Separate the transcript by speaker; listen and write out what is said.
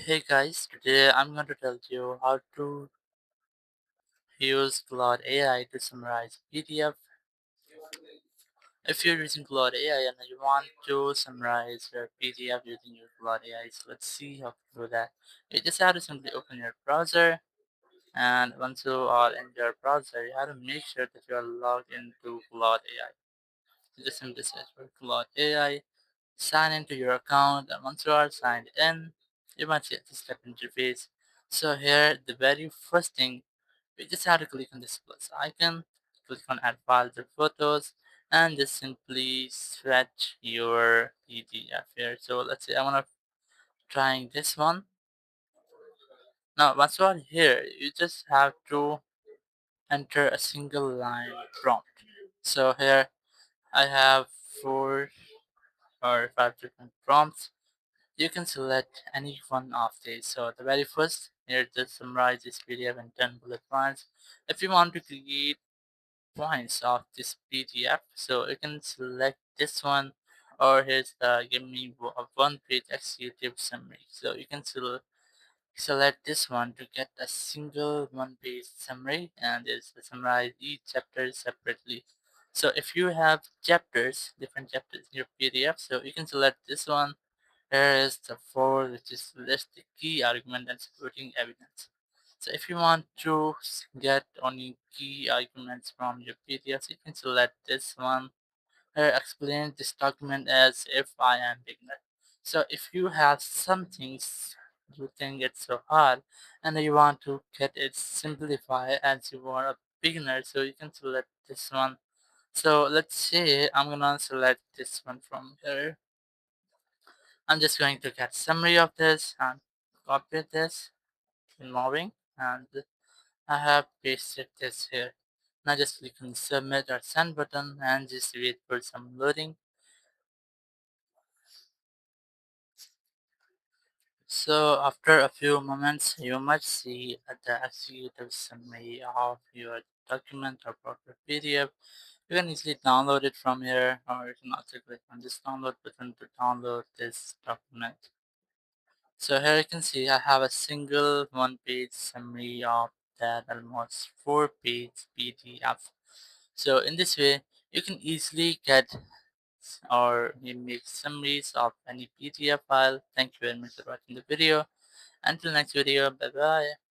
Speaker 1: Hey guys, today I'm going to tell you how to use Claude AI to summarize PDF. If you're using Claude AI and you want to summarize your PDF using your Claude AI, so let's see how to do that. You just have to simply open your browser, and once you are in your browser, you have to make sure that you are logged into Claude AI. So just simply search for Claude AI, sign into your account, and once you are signed in, you might see this step interface. So here, the very first thing, you just have to click on this plus icon, click on add files or photos, and just simply stretch your PDF here. So let's say I want to trying this one. Now once you are here, you just have to enter a single line prompt. So here I have 4 or 5 different prompts. You can select any one of these. So the very first, here just summarize this PDF in 10 bullet points. If you want to create points of this PDF, so you can select this one, or here's the give me a one-page executive summary. So you can select this one to get a single one-page summary, and it's summarize each chapter separately. So if you have chapters, different chapters in your PDF, so you can select this one. Here is the 4, which is list the key argument and supporting evidence. So if you want to get only key arguments from your PDFs, you can select this one. Here explain this document as if I am beginner. So if you have some things you think it's so hard and you want to get it simplified as you are a beginner, so you can select this one. So let's say I'm gonna select this one from here. I'm just going to get summary of this and copy this in moving, and I have pasted this here. Now just click on submit or send button and just wait for some loading. So after a few moments you might see the executive summary of your document or proper PDF. You can easily download it from here, or you can also click on this download button to download this document. So here you can see I have a single one-page summary of that almost 4-page PDF. So in this way, you can easily get or you make summaries of any PDF file. Thank you very much for watching the video. Until next video, bye bye.